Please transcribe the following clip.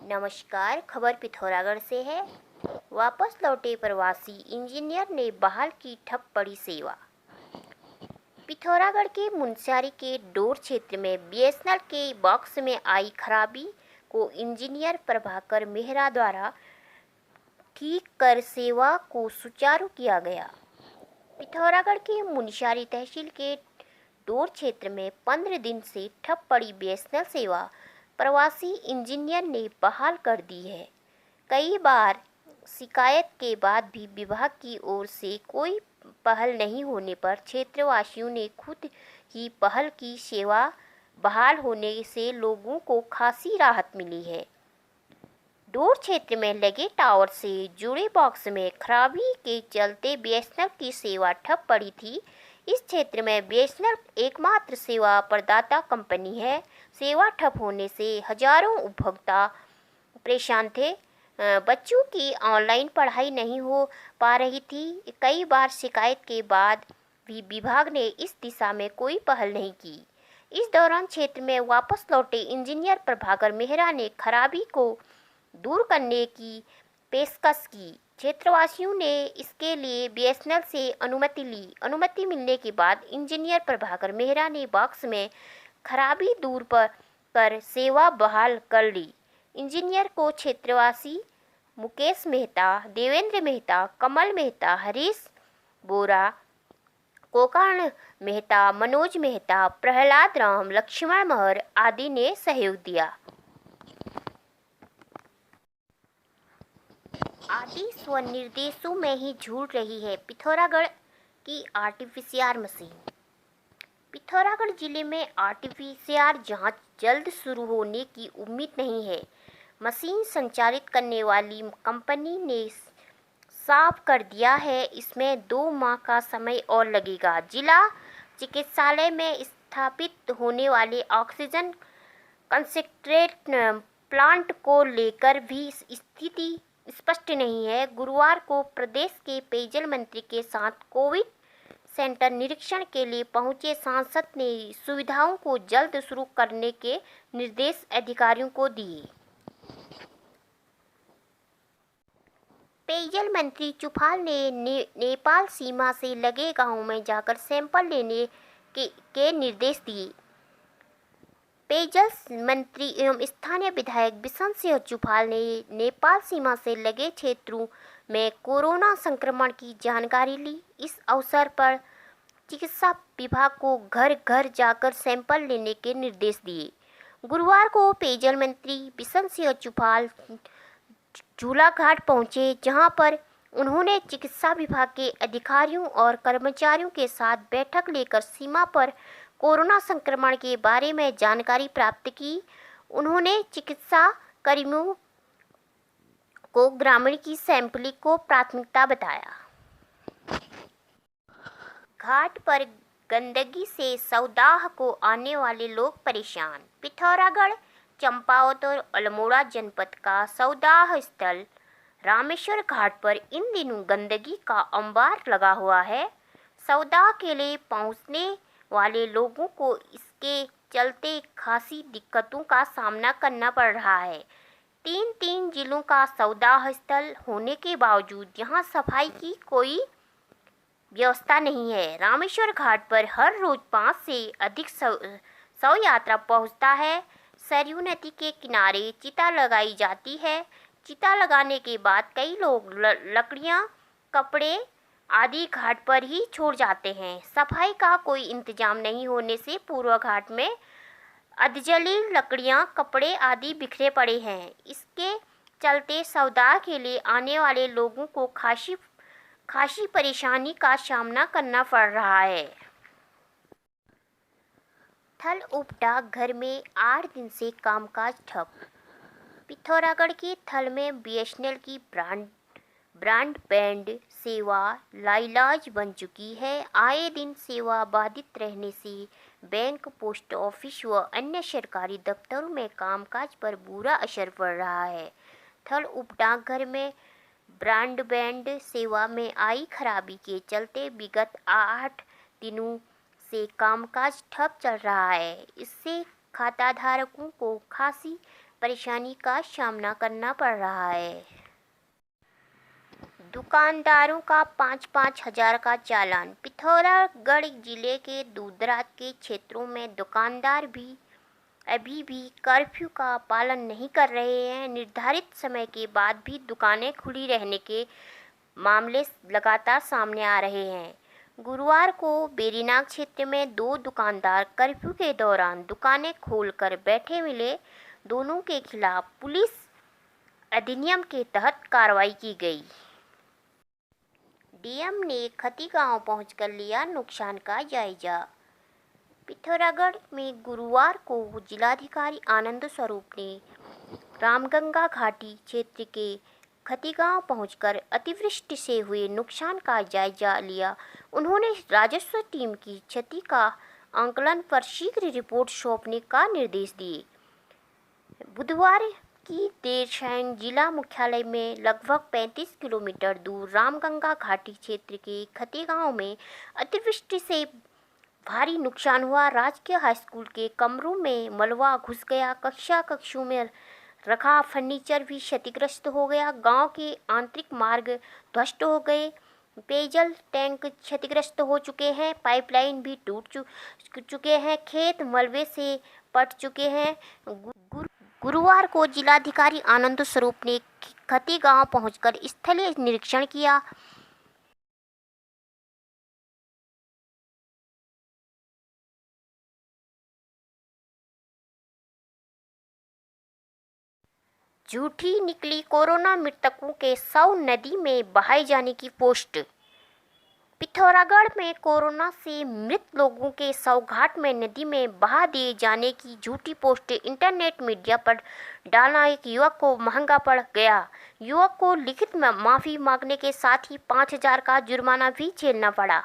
नमस्कार। खबर पिथौरागढ़ से है। वापस लौटे प्रवासी इंजीनियर ने बहाल की ठप पड़ी सेवा। पिथौरागढ़ के मुनस्यारी के डोर क्षेत्र में बीएसएनएल के बॉक्स में आई खराबी को इंजीनियर प्रभाकर मेहरा द्वारा ठीक कर सेवा को सुचारू किया गया। पिथौरागढ़ के मुनस्यारी तहसील के डोर क्षेत्र में 15 दिन से ठप पड़ी बीएसएनएल सेवा प्रवासी इंजीनियर ने बहाल कर दी है। कई बार शिकायत के बाद भी विभाग की ओर से कोई पहल नहीं होने पर क्षेत्रवासियों ने खुद ही पहल की। सेवा बहाल होने से लोगों को खासी राहत मिली है। डोर क्षेत्र में लगे टावर से जुड़े बॉक्स में खराबी के चलते बीएसएनएल की सेवा ठप पड़ी थी। इस क्षेत्र में बीएसएनएल एकमात्र सेवा प्रदाता कंपनी है। सेवा ठप होने से हजारों उपभोक्ता परेशान थे। बच्चों की ऑनलाइन पढ़ाई नहीं हो पा रही थी। कई बार शिकायत के बाद भी विभाग ने इस दिशा में कोई पहल नहीं की। इस दौरान क्षेत्र में वापस लौटे इंजीनियर प्रभाकर मेहरा ने खराबी को दूर करने की पेशकश की। क्षेत्रवासियों ने इसके लिए बीएसएनएल से अनुमति ली। अनुमति मिलने के बाद इंजीनियर प्रभाकर मेहरा ने बॉक्स में खराबी दूर कर सेवा बहाल कर ली। इंजीनियर को क्षेत्रवासी मुकेश मेहता, देवेंद्र मेहता, कमल मेहता, हरीश बोरा, कोकर्ण मेहता, मनोज मेहता, प्रहलाद राम, लक्ष्मण महर आदि ने सहयोग दिया। आदि स्वनिर्देशों में ही झूल रही है पिथौरागढ़ की आरटीपीसीआर मशीन। पिथौरागढ़ जिले में आरटीपीसीआर जांच जल्द शुरू होने की उम्मीद नहीं है। मशीन संचालित करने वाली कंपनी ने साफ कर दिया है, इसमें 2 माह का समय और लगेगा। जिला चिकित्सालय में स्थापित होने वाले ऑक्सीजन कंसंट्रेट प्लांट को लेकर भी स्थिति स्पष्ट नहीं है। गुरुवार को प्रदेश के पेयजल मंत्री के साथ कोविड सेंटर निरीक्षण के लिए पहुंचे सांसद ने सुविधाओं को जल्द शुरू करने के निर्देश अधिकारियों को दिए। पेयजल मंत्री चुफाल ने नेपाल सीमा से लगे गांवों में जाकर सैंपल लेने के निर्देश दिए। पेयजल मंत्री एवं स्थानीय विधायक बिशन सिंह चुफाल ने नेपाल सीमा से लगे क्षेत्रों में कोरोना संक्रमण की जानकारी ली। इस अवसर पर चिकित्सा विभाग को घर घर जाकर सैंपल लेने के निर्देश दिए। गुरुवार को पेयजल मंत्री बिशन सिंह चुफाल झूलाघाट पहुंचे, जहां पर उन्होंने चिकित्सा विभाग के अधिकारियों और कर्मचारियों के साथ बैठक लेकर सीमा पर कोरोना संक्रमण के बारे में जानकारी प्राप्त की। उन्होंने चिकित्सा कर्मियों को ग्रामीण की सैंपलिंग को प्राथमिकता बताया। घाट पर गंदगी से सौदाह को आने वाले लोग परेशान। पिथौरागढ़, चंपावत और अल्मोड़ा जनपद का सौदाह स्थल रामेश्वर घाट पर इन दिनों गंदगी का अंबार लगा हुआ है। सौदाह के लिए पहुंचने वाले लोगों को इसके चलते खासी दिक्कतों का सामना करना पड़ रहा है। 3 जिलों का सौदाह स्थल होने के बावजूद यहां सफाई की कोई व्यवस्था नहीं है। रामेश्वर घाट पर हर रोज 5 से अधिक शव यात्रा पहुंचता है। सरयू नदी के किनारे चिता लगाई जाती है। चिता लगाने के बाद कई लोग लकड़ियां, कपड़े आदि घाट पर ही छोड़ जाते हैं। सफाई का कोई इंतजाम नहीं होने से पूर्व घाट में अधजली लकड़ियां, कपड़े आदि बिखरे पड़े हैं। इसके चलते सौदाह के लिए आने वाले लोगों को खासी परेशानी का सामना करना पड़ रहा है। थल उप डाकघर में 8 दिन से कामकाज ठप। पिथौरागढ़ के थल में बीएसएनएल की ब्रॉडबैंड सेवा लाइलाज बन चुकी है। आए दिन सेवा बाधित रहने से बैंक, पोस्ट ऑफिस व अन्य सरकारी दफ्तरों में कामकाज पर बुरा असर पड़ रहा है। थल उप डाकघर में ब्रॉडबैंड सेवा में आई खराबी के चलते विगत 8 दिनों से कामकाज ठप चल रहा है। इससे खाताधारकों को खासी परेशानी का सामना करना पड़ रहा है। दुकानदारों का 5-5 हजार का चालान। पिथौरागढ़ जिले के दूरदराज के क्षेत्रों में दुकानदार भी अभी भी कर्फ्यू का पालन नहीं कर रहे हैं। निर्धारित समय के बाद भी दुकानें खुली रहने के मामले लगातार सामने आ रहे हैं। गुरुवार को बेरीनाग क्षेत्र में 2 दुकानदार कर्फ्यू के दौरान दुकानें खोलकर बैठे मिले। दोनों के खिलाफ पुलिस अधिनियम के तहत कार्रवाई की गई। डीएम ने खती गांव पहुंचकर लिया नुकसान का जायजा। पिथौरागढ़ में गुरुवार को जिलाधिकारी आनंद स्वरूप ने रामगंगा घाटी क्षेत्र के खतीगांव पहुंचकर अतिवृष्टि से हुए नुकसान का जायजा लिया। उन्होंने राजस्व टीम की क्षति का आंकलन पर शीघ्र रिपोर्ट सौंपने का निर्देश दिए। बुधवार की देर शाम जिला मुख्यालय में लगभग 35 किलोमीटर दूर रामगंगा घाटी क्षेत्र के खतीगांव में अतिवृष्टि से भारी नुकसान हुआ। राजकीय हाईस्कूल के कमरों में मलबा घुस गया। कक्षों में रखा फर्नीचर भी क्षतिग्रस्त हो गया। गांव के आंतरिक मार्ग ध्वस्त हो गए। पेयजल टैंक क्षतिग्रस्त हो चुके हैं। पाइपलाइन भी टूट चुके हैं। खेत मलबे से पट चुके हैं। गुरुवार को जिलाधिकारी आनंद स्वरूप ने खती गांव पहुंचकर स्थलीय निरीक्षण किया। झूठी निकली कोरोना मृतकों के शव नदी में बहाए जाने की पोस्ट। पिथौरागढ़ में कोरोना से मृत लोगों के शव घाट में नदी में बहा दिए जाने की झूठी पोस्ट इंटरनेट मीडिया पर डालना एक युवक को महंगा पड़ गया। युवक को लिखित में माफी मांगने के साथ ही 5,000 का जुर्माना भी झेलना पड़ा।